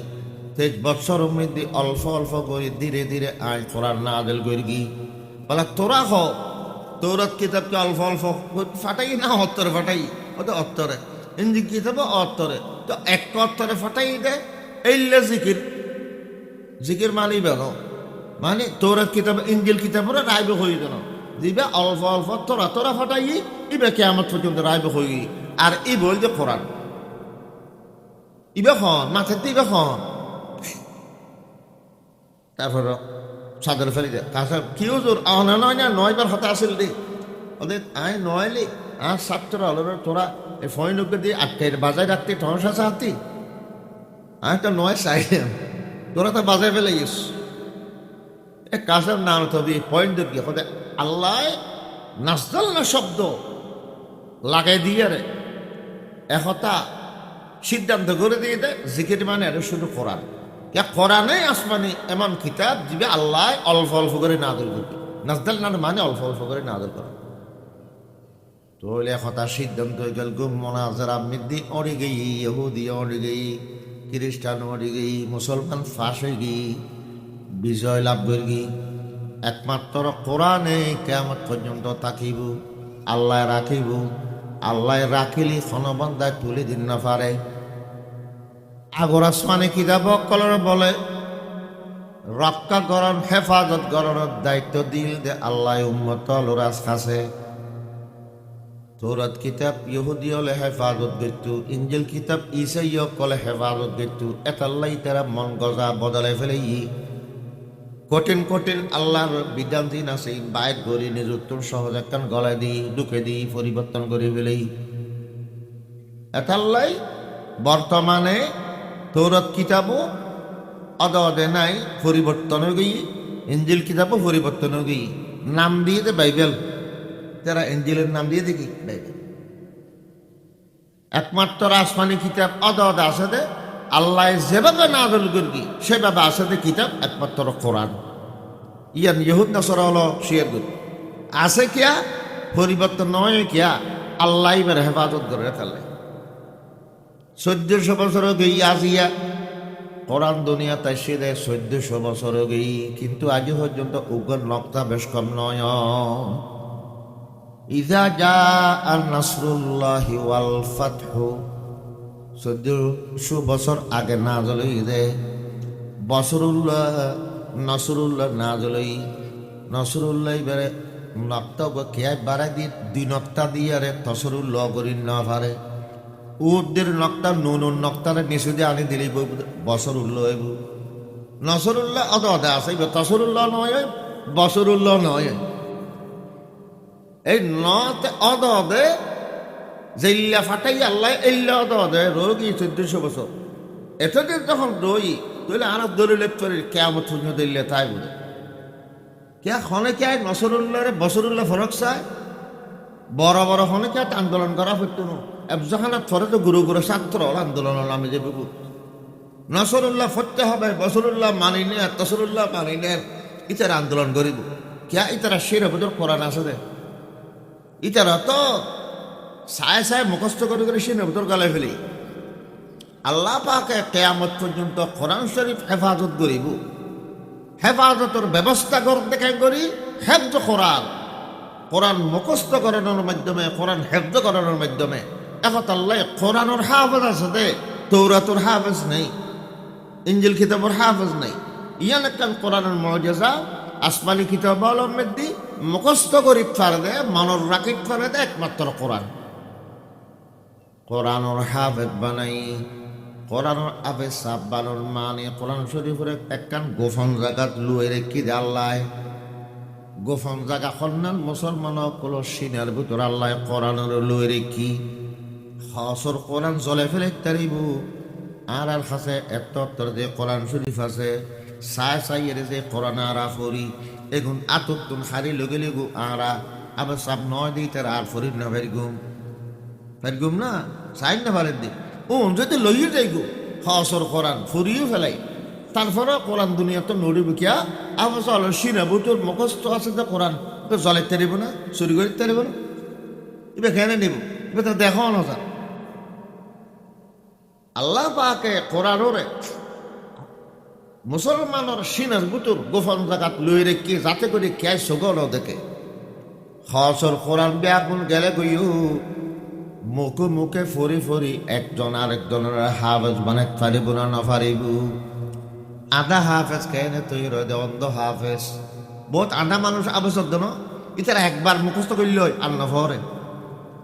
A: 23 বছর মধ্যে অল্প অল্প করে ধীরে ধীরে আয় কোরআন নাযিল করগি বলা তোরা হ তৌরাত কিতাবকে অল্প অল্প ফাটাই না অত্তরে ফাটাই ওটা অত্তরে ইঞ্জিল কিতাব অত্তরে তো এক অত্তরে ফাটাই দে এইলে জিকির জিকির মানি বেন মানে তৌরাত কিতাব ইঞ্জিল কিতাবরে রাইবে হই দেন দিবে অল্প অল্প তোরা তোরা ফাটাই ইবে কিয়ামত পর্যন্ত রাইবে হই আর এই বল যে কোরআন ইবে খন মাথাতে ইবে খন তারপর সাদর ফেলি দে কাছে কি হুজুর আনা নয় না 9 বার হতে আসিল দে ওদের আয় নয়লে আর ছাত্র হলো তোরা এই ফয়নুকে দিয়ে আটকে বাজায় রাখতে ঠনসা চাহতি আর তো 9 চাই তোরা তো বাজায় ফেলে গেছ এ কাসের নাম তো দিয়ে পয়েন্ট দিয়ে হতে আল্লাহ নাজদাল না শব্দ লাগাই দিয়ে রে একতা সিদ্ধান্ত করে দিয়ে দেয় জিকির মানে আর শুধু কোরআন কোরআনে আসমানি এমন কিতাব দিবে আল্লাহ অল্প অল্প করে নাযিল করবে নাজদাল না মানে অল্প অল্প করে নাযিল করা তাহলে একতা সিদ্ধান্ত হয়ে গেল গুম মোনাজারা মিদ্দি অড়ে গেই ইহুদি অড়ে গেই খ্রিস্টান অড়ে গেই মুসলমান ফাঁস হয়ে গেই বিজয় লাভ করে গেই একমাত্র কোরআনে কিয়ামত পর্যন্ত থাকিব আল্লাহ রাখিব আল্লাহ রাখিলি খনবন্দায় তুলে দিন না পারে আগর আসমানে কিতাব কলর বলে রক্ষা করণ হেফাজত করণের দায়িত্ব দিল দে আল্লাহ উম্মত লোরাজ কাছে তৌরাত কিতাব ইহুদি হলে হেফাজত গেতু ইঞ্জিল কিতাব ঈসাই কলে হেফাজত গেতু এতাল্লাই তারা মন গজা বদলে ফেলে কঠিন কঠিন আল্লাহর বিধান দিন আছে বাইক গড়ি নিযুক্তর সহজ একখান গলায় দিই ঢুকে দিই পরিবর্তন করে ফেলেই এতাল্লাই বর্তমানে তৌরাত কিতাবও অদে নাই পরিবর্তন হয়ে গই ইঞ্জিল কিতাবও পরিবর্তন হয়ে গই নাম দিয়ে দে বাইবেল তারা ইঞ্জিলের নাম দিয়ে দেখি বাইবেল একমাত্র আসমানি কিতাব অদে আছে দে আল্লাহ যেভাবে নাযিল করবি সেভাবে আছে দে কিতাব একমাত্র কোরআন ইয়ান ইহুদ নাসারা হলো শেয়ার করি আছে কিয়া পরিবর্তন নয় কিয়া আল্লাহ এবার হেফাজত করে ফেলে 1400 বছর গেই আজিয়া কোরআন দুনিয়া তাই সে দেয় 1400 বছর গেই কিন্তু আজ পর্যন্ত উগ্র নক্তা বেশ কম নয় ইজা জা আর নাসরুল্লাহি ওয়াল ফাতহু 1400 বছর আগে নাযিল হইছে বসরুল্লাহ নসরুল্লাহ নাযিল হই নসরুল্লাহ বেরে নক্তা কে বাড়াই দিয়ে 2 নক্তা দিয়ে রে তসরুল্লাহ করি না পারে উদ্দের নক্তা নুনুর নক্তারে নিচে দিয়ে আনি দিলেই বসরুল্লাহ হইব নসরুল্লাহ অদে আছে তসরুল্লাহ নয় বসরুল্লাহ নয় এই নতে অদে জেল্লা ফাটাই আল্লাহ এল্লা অদে রোগী 1400 বছর এতদিন যখন রই তাহলে আরব দলিলের তোর কেয়ামত পর্যন্ত দিল্লে তাই বলে কে হনে কে নসরুল্লাহ রে বসরুল্লাহ ফরক চায় বড় বড় হনে কে আন্দোলন করা হইতো না এফজাহানাত ফরে তো গুরু গুরু ছাত্র আন্দোলন নামে যে বুবু নসরুল্লাহ ফরতে হবে বসরুল্লাহ মানি নে তসরুল্লাহ মানি নে ইতারা আন্দোলন করিব কে ইতারা শির বদর কোরআন আছে দে ইতারা তো সায় সায় মুখস্থ করে করে শির বদর গালে ফেলি আল্লাহ পাকে কিয়ামত পর্যন্ত কোরআন শরীফ হেফাজত করিব, হেফাজতের ব্যবস্থা করতে করি হেফজ কোরআন, কোরআন মুখস্থ করানোর মাধ্যমে, কোরআন হেফজ করানোর মাধ্যমে। এখন আল্লাহ কোরআনের হাফেজ আছে দে, তৌরাতুর হাফেজ নেই, ইঞ্জিল কিতাবের হাফেজ নেই। ইয়ান একটা কোরআনের মুজিজা, আসমানি কিতাব আলমেদি মুখস্থ করি পারে দে, মনের রাখিত পারে দে একমাত্র কোরআন। কোরআনের হাফেজ বানাই, কোরআনের হাফেজ সাব বানোর মানে কোরআন শরীফের একখান গোপন জায়গাত লুয়ে রেখি দে আল্লাহ। গোপন জায়গা সন্ন্যান মুসলমান কলো সিনার ভিতর আল্লাহ কোরআনের লুয়ে রেখি হসর কোরআন জলে ফেলে তারিব। আর আর কাছে এত যে কোরআন শরীফ আছে চাই চাই এর যে কোরআন আরা ফরি এগুন আততুন হারি লগে লেগু আরা আবার সাপ নয় দিই তার আর ফরি না ফেরগুম না চাই না পারেন দি ও যদি লইয়ে যাই গো হসর কোরআন ফুরিয়ে ফেলাই। তারপরে কোরআন দুনিয়া তো নড়িব কিয়া আবার চল সিনা বুতুর মুখস্থ আছে তো কোরআন তো জলে তারিব না, চুরি করে তারিব না, এবার কেন নিব, এবার তো দেখাও না যান। আল্লাহ পাকে কোরআনরে মুসলমানের সিনার বুতুর গোপন জায়গাত লই রেখে যাতে করে কে সগল দেখে হসর কোরআন ব্যাগুন গেলে গইও মুখে মুখে ফরি ফরি একজন আরেকজনের হাফেজ বানাতে পারিব না না পারিব। আধা হাফেজ কেনে তৈরি দে অন্ধ হাফেজ বহুত আধা মানুষ আবশ্যক দেন ইতারা একবার মুখস্থ করলে হয় আর না ভরে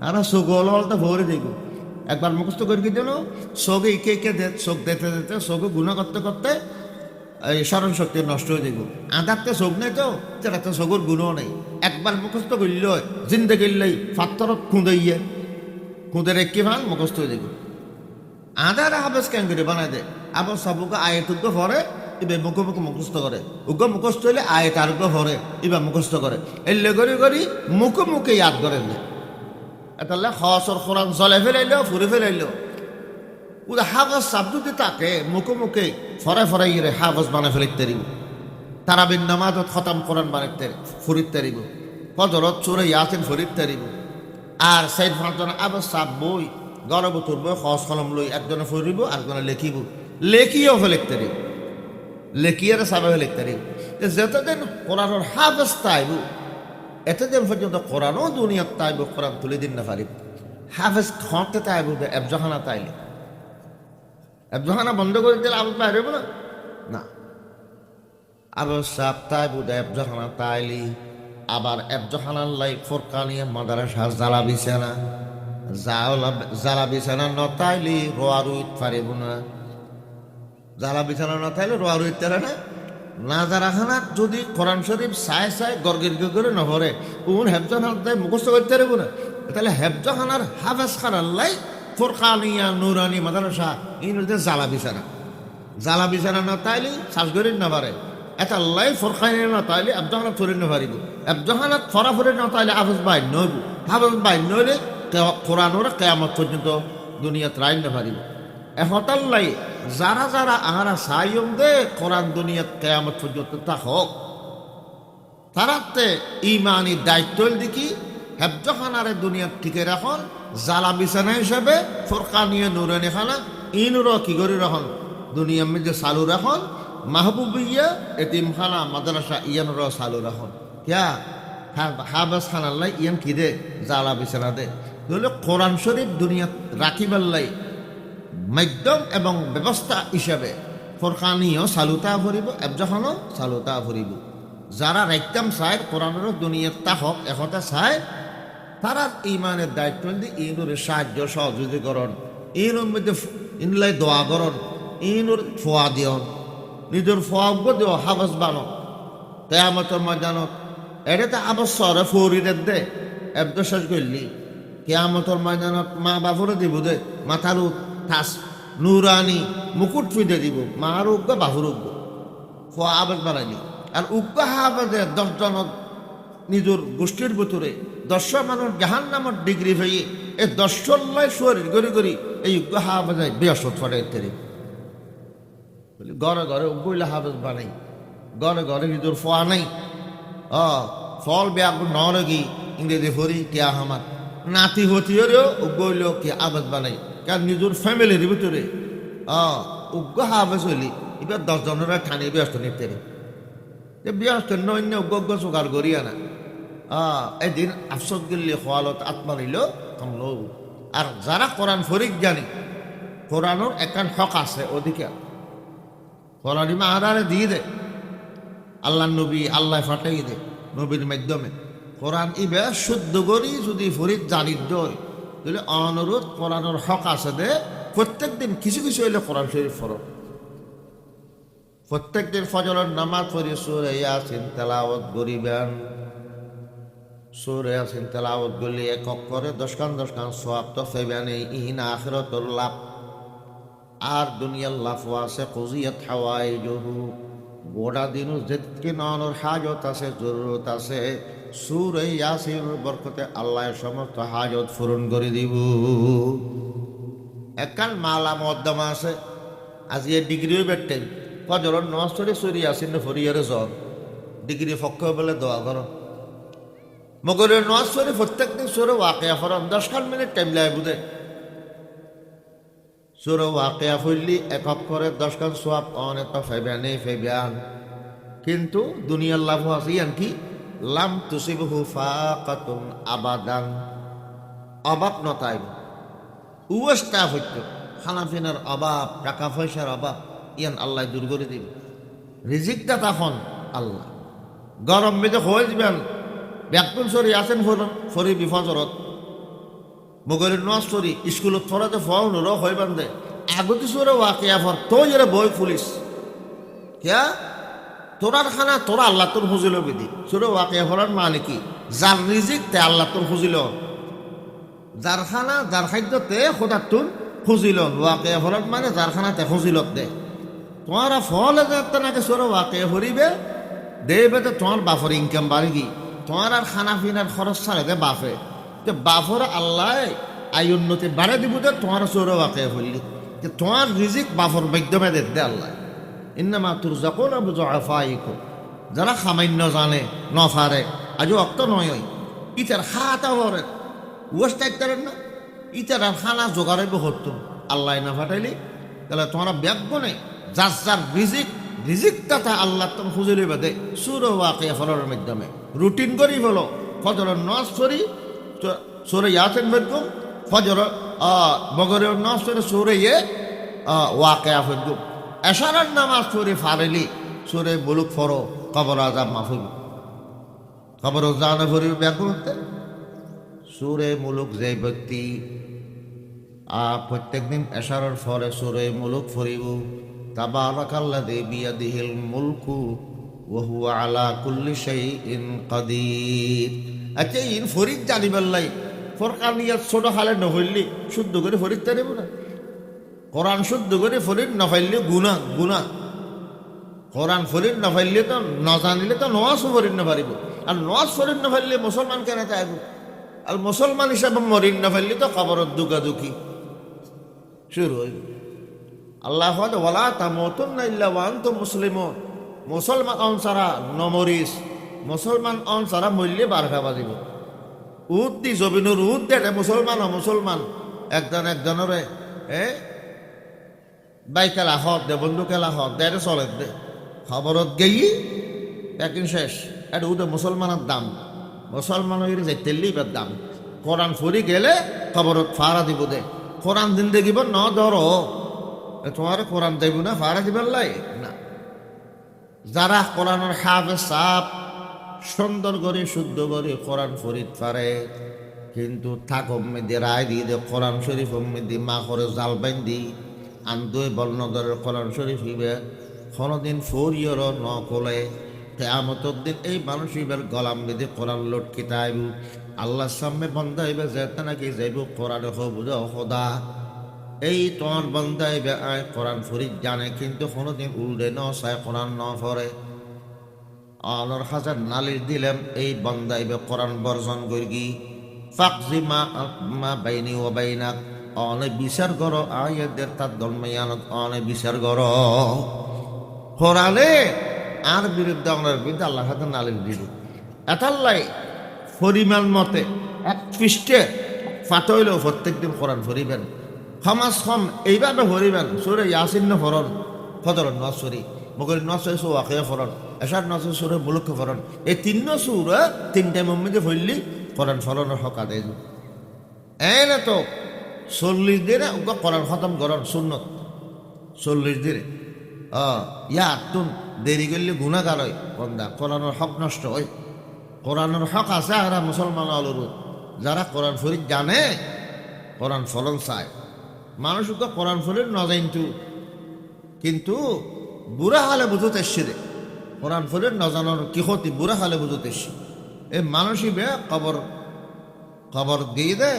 A: আর সগল হলটা ভরে দেব। একবার মুখস্থ করে কি যেন চোখে ইকে ইকে দে চোখ দেখতে দেখতে চোখে গুণা করতে করতে এই স্মরণ শক্তি নষ্ট হয়ে যাব। আধারতে চোখ নেই তো সেটাতে চোখের গুণও নেই। একবার মুখস্থ করলে হয় জিন্দে গেলেই ফাত্তরত খুঁদে খুঁদে রেখে ভান মুখস্থ হয়ে যাব। আধার হাফেজ কেন করে বানাই দে আবার সবকে আয়ত ভরে এবার মুখে মুখে মুখস্থ করে, উগ্র মুখস্থ হইলে আয়ত আর ভরে এবার মুখস্থ করে, এলে করি করি মুখে মুখে ইয়াদ করে দেয়। তাহলে হসর কোরআন জলে ফেলাইল ফুরে ফেলাইল ওদের হাফেজ সাবজুতি তাকে মুখে মুখে ফরাই ফরাই রে হাফেজ বানাই ফেলিতে পারিব। তারাবিন নামাজত খতাম কোরআন বানাইতে ফুরিতে পারিব, ফজরত চোরে ইয়াসিন ফুরিতে পারিব। আর সাইড ফাঁকজন আবার সাব বই গরব তুলব সহজ কলম লই একজনে ফুরিব আরেকজনে লেখিব, লেখিও ফেলিতে পারিব, লেখিয়ারে সাবে ফেলিতে পারিব। যতদিন কোরআনের হাফেজ তাইব এতদিন পর্যন্ত কোরআনও দুনিয়াত তাইব কোরআন তুলে দিন না পারিব। হাফেজ খতে তাইব এবজহানা তাইলে এবজহানা বন্ধ করে দিলে আবার পাইব না। আবার সাপ তাইব এবজহানা তাইলি আবার এবজহানার লাই ফোরকানিয়া মাদ্রাসা জ্বালা বিছানা জ্বালা বিছানা নতাইলি রোয়া রুইত পারিব না। জ্বালা বিছানা নতাইলে রোয়া রুইত তারা না না জারাখানাত যদি কোরআন শরীফ চাই চাই গর্গির করে নহরে কোন হেফজখানার তাই মুখস্থ করতে পারবো না। তাহলে হেফজখানার হাফেজ খানার লাই ফোরকানিয়া নুরানি মাদ্রাসা এই নদীতে জ্বালা বিছানা না তাইলে শ্বাসগরির না পারে এটা লাই ফোরকানিয়া না তাইলে এবজখানাত ফরির না পারিব। এবজখানাত ফরাফরির না তাইলে হাফেজ বাই নইব, হাফেজ বাই নইলে কোরআনের কিয়ামত পর্যন্ত দুনিয়াত রাইন না পারিব। এহতাল্লাই যারা যারা আহারা সাইম দে কোরআন দুনিয়াত কিয়ামত পর্যন্ত তা হোক তারাতে ইমানি দায়িত্ব দেখি হেফজখানারে দুনিয়াত টিকে রাখন জ্বালা বিছানা হিসেবে ফোরকানিয়া নুরানি খানা ইনুরও কি করে রাখন দুনিয়ার মধ্যে চালু রাখন মাহবুবিয়া এতিমখানা মাদ্রাসা ইয়ানুরও চালু রাখন কিয়া হাফেজ খানাল্লাই ইয়ান কি দে জ্বালা বিছানা দে। তাহলে কোরআন শরীফ দুনিয়াত রাখিবাল্লাই মাধ্যম এবং ব্যবস্থা হিসাবে ফোরকানিও চালুতা ভরিব এবজখানও চালুতা ভরিব। যারা রাইতাম চায় কোরআনের দুনিয়ার তাহক একতা চায় তারা ইমানের দায়িত্ব দিয়ে ইনুর সাহায্য সহযোগীকরণ ইনুর মধ্যে ইনলাই দোয়া করন ইনুর ফোয়া দিয়ন নিজের ফোয়াজ্ঞ দিও হাফেজ বানো কিয়ামতের ময়দানত এটা আবশ্যরে ফরিদের দে এবদ শেষ করলি কিয়ামতের ময়দানত মা বাপুরে দিব দে মাথার ঠাস নুরানি মুকুট ফিদে দিব মার উগ্গ বাহুর উগ্গ ফোয়া আবেদ বানাইলি আর উগ্গ হাফেজে 10 জনত নিজের গোষ্ঠীর ভিতরে 10 মানুষ জাহান নামর ডিগ্রি হয়ে এই 10 লাই শরীর গড়ি গড়ি এই উগ্গ হাফেজে বেশত ফটে তেরে বলি ঘরে ঘরে উগ্গইলা হাফেজ বানাই ঘরে ঘরে নিজের ফোয়া নাই ফল ব্যাগ নরগি ইংরেজি ফরি কিয়া হামাত নাতি হতিও উগ্গইল কি আবেদ বানাই কারণ নিজের ফ্যামিলির ভিতরে উগ্র হাফে চলি এবার 10 জনের ঠানি ব্যস্ত নিতে যে ব্যস্ত অন্য উগ্র জোগাড় করিয়া না এদিন আফসোস গিল্লি খোয়ালত আত্মা নিল কমল। আর যারা কোরআন ফরিক জানি কোরআনের একান হক আছে অধিকার কোরআন ইমা আদারে দিয়ে দে আল্লাহ নবী আল্লাহ ফাটাই দে নবীর মাধ্যমে কোরআন ইবে শুদ্ধ করি যদি ফরিদ জানি দই তাহলে অনুরোধ কোরআনের হক আছে দে প্রত্যেক দিন কিছু কিছু হইলে কোরআন শরীফ ফরক প্রত্যেক দিন ফজরের নামাজ পড়ি সূরা ইয়াসিন তেলাওয়াত করিবেন। সূরা ইয়াসিন তেলাওয়াত করলে একক করে 10 খান সওয়াব তো পাইবেন ইন আখিরাতুল লাভ আর দুনিয়ার লাভ আছে কুজিয়াত হাওয়াইজুহু গোটা দিনও যেতকে নর হাজত আছে জরুরত আছে সূরা ইয়াসিন বরকতে আল্লাহ সমস্ত হাজত পূরণ করে দিব। একান মালা মদ্দমা আছে আজি ডিগ্রিও বেটে ফজরের নামাজ পড়ে সূরা ইয়াসিন ফরিয়ার জ্বর ডিগ্রি পক্ষ বলে দোয়া করো মগরের নামাজ পড়ে প্রত্যেকদিন সূরা ওয়াকিয়া ফরম 10 মিনিট টাইম লাগে বুঝে সূরা ওয়াকিয়া পড়লি একক করে 10 খান সওয়াব অনেক ফাইবান কিন্তু দুনিয়ার লাভ আছে কি লাম তুসিবহু ফাকাতুন আবাদান অভাব নতাই উস্তা হইত খানাফিনার অভাব টাকা পয়সার অভাব ইয়ান আল্লাহ দূর করে দিবে রিজিকটা তখন আল্লাহ গরম মেজে হয়ে যাবেন ব্যাকুল সরি আছেন ফরি বিফজরত মগরের নামাজ পড়ি স্কুলত পড়াতে ফোন র হয়ে বান্ধে আগতে সরে ওয়াকিয়া ফর তো এর বই পুলিশ কিয়া তোরার খানা তোরা আল্লাহ তোর হুজিল বিধি সরে ওয়াকিয়া ফরার মানে কি যার রিজিক তে আল্লাহ তোর হুজিল যার খানা যার খাদ্য তে খোদার তোর হুজিল ওয়াকিয়া ফরার মানে যার খানা তে হুজিলত দে তোমার ফলে যাতে নাকি সরে ওয়াকিয়া ফরিবে দেবে তো তোমার বাফর ইনকাম বাড়ি গি তোমার আর খানা পিনার খরচ ছাড়ে দে বাফে যে বাফর আল্লাহ আই উন্নতি বাড়ে দিব যে তোমার সৌর ওয়াকে হইলি যে তোমার রিজিক বাফর মাধ্যমে দে আল্লাহ ইন্নামা তুরজাকুনা বিযুআফাইকুম যারা সামান্য জানে নফারে আজও অক্ত নয় ইটার হাতা ভরে ওয়াস্তাইত করেন না ইটার খানা জোগাড়ে হতো আল্লাহ না ফাটাইলি তাহলে তোমরা ব্যাগ নেই যার যার রিজিকটা তা আল্লাহ তুমি খুঁজে লইবা দে সূরা ওয়াকিয়া ফলের মাধ্যমে রুটিন করি বলো ফজরের নামাজ পড়ি সূরা ইয়াসিন পড়ুম ফজর মগরের নামাজ পড়ে সূরা ওয়াকিয়া পড়ুম এশারার নামাজ পড়ি ফারেলি সূরা মুলুক ফরো কবর আযাব মাফ হইব কবর জানা পড়ি ব্যাগ করতে সূরা মুলুক যে ব্যক্তি প্রত্যেক দিন এশারার ফরে সূরা মুলুক পড়িব তাবারাকাল্লাযী বিয়াদিহিল মুলকু ওয়া হুয়া আলা কুল্লি শাইইন কাদির। আচ্ছা ইন ফরিদ জানিবার লাই ফরকানিয়াত ছোট হালে নহইলি শুদ্ধ করে ফরিদ তারিব না কোরআন শুদ্ধ করে ফরিদ নফাইলে গুনাহ কোরআন ফরিদ নফাইলে তো নজানিলে তো নওয়াজ ফরিদ নফারিব আর নওয়াজ ফরিদ নফাইলে মুসলমান কেন চাইব আর মুসলমান হিসাবে মরিদ নফাইলে তো কবরত দুঃখী শুরু হইব। আল্লাহ ওয়ালা তামুতুন্না ইল্লা ওয়া আনতুম মুসলিমুন মুসলমান অনসারা নমরিস মুসলমান অনসারা মূল্যে বারখা বাজিব উদ দি জবিনুর উদ দে মুসলমান একজনের বাইকেলা হত দে বন্ধুকেলা হত দে চলে দে খবরত গেই একদিন শেষ এটা উদে মুসলমানের দাম মুসলমানের তেল্লিবার দাম কোরআন ফুরি গেলে খবরত ফারা দিব দে কোরআন দিন দেখিব ন ধরো তোমার কোরআন দেব না ফারা দিবার লাই না যারা কোরআনের হাফেজ সাপ সুন্দর করে শুদ্ধ করে কোরআন ফরিদ পারে কিন্তু থাক মেদি রায় দিয়ে দে কোরআন শরীফ মেদি মা করে জাল বাইন্দি আন্দোয় বর্ণদরের কোরআন শরীফ হইবে কোনোদিন ফরিয়র ন কোলে কিয়ামতের দিন এই মানুষ এবার গলাম বেঁধে কোরআন লটকিতে আইব আল্লাহর সামনে বন্ধা হইবে যেতে নাকি যাইব কোরআন বুঝ খোদা এই তোমার বন্ধা হইবে আয় কোরআন ফরিদ জানে কিন্তু কোনোদিন উল্টে ন চায় কোরআন ন ফরে আলোর হাজার নালিশ দিলাম এই বন্ধা হইবে কোরআন বর্জন করি ফাকজি মা বাইনি ও বাইনাক অনেক বিচার করো আয়েদের তার ধর্মায়ানত অনেক বিচার করো কোরআনে আর বিরুদ্ধে আমার বিরুদ্ধে আল্লাহর হাতে নালিশ দিব এতাল্লাই পরিমাণ মতে এক পৃষ্ঠে ফাট হইলেও প্রত্যেক দিন কোরআন ফরিবেন সমাজ কম এইভাবে হরিবেন সুরে ইয়াসিন ফরন ফদর নসরি মগল নসরে সু আকে ফরন এসার নসরে সুরে মুলুক ফরন এই তিন সুর তিনটা মম্মিদে ফইলি কোরআন ফরনের হক আদায় এনে তো 40 দিনে ওকে কোরআন খতম করন সুন্নত 40 দিনে তুন দেরি করলে গুণাগার হয় বন্দা কোরআনের হক নষ্ট হয় কোরআনের হক আছে আর মুসলমান আলোর যারা কোরআন ফরিদ জানে কোরআন ফলন চায় মানুষ তো কোরআন ফরিদ নজাইন্তু কিন্তু বুড়া হালে বুঝতে এসছে রে কোরআন ফরিদ নজানোর কি ক্ষতি বুড়া হালে বুঝতে এসছে এই মানুষই বে কবর দিয়ে দে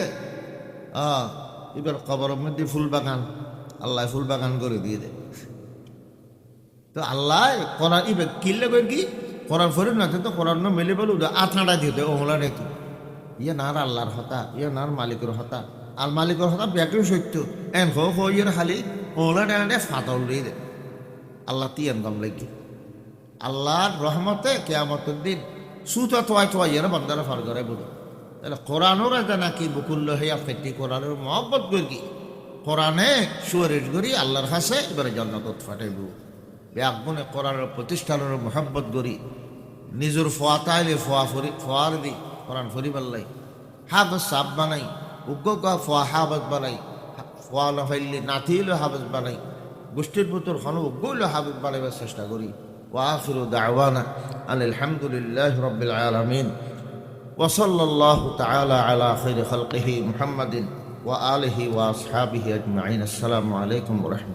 A: এবার কবরের মধ্যে ফুল বাগান আল্লাহ ফুল বাগান করে দিয়ে দে তো আল্লাহ কোরআন ইবে কিনলে কই কি কোরআন ফরিদ না তো কোরআন না মেলে বলে আতনাটা দিয়ে দেয় ওহলা নাকি ইয়ে নার আল্লাহর হতা ইয়ে নার মালিকের হতা আর মালিকের হতা ব্যাকেও সত্য এন হো ইয়ের খালি ওহলা ডানে ফাতল দিয়ে দে আল্লাহ তিয়ান দাম লাগি আল্লাহর রহমতে কিয়ামতের দিন সুতা তোয়া ইয়ের বান্দারা ফার করে বুঝো তাহলে কোরআনও রাজা নাকি বকুল্য হইয়া ফেটি কোরআনের মহব্বত করি কোরআনে সুয়ারিশ করি আল্লাহর কাছে এবারে জান্নাত ফাটাইব একগুণে কোরআনের প্রতিষ্ঠানের মহব্বত করি নিজের ফোয়া তাইলে ফোয়ার দি কোরআন ফরি পাল্লাই হাফেজ সাপ বানাই উগ্র ফোয়া হাফেজ বানাই ফোয়া না ফাইলে নাথিলে হাফেজ বানাই গোষ্ঠীর ভিতর হন উগ্র হাফেজ বানাইবার চেষ্টা করি ওয়াখিরু দাওয়ানা আলহামদুলিল্লাহি রাব্বিল আলামিন وصلى الله تعالى على خير خلقه محمد وآله وأصحابه أجمعين السلام عليكم ورحمة الله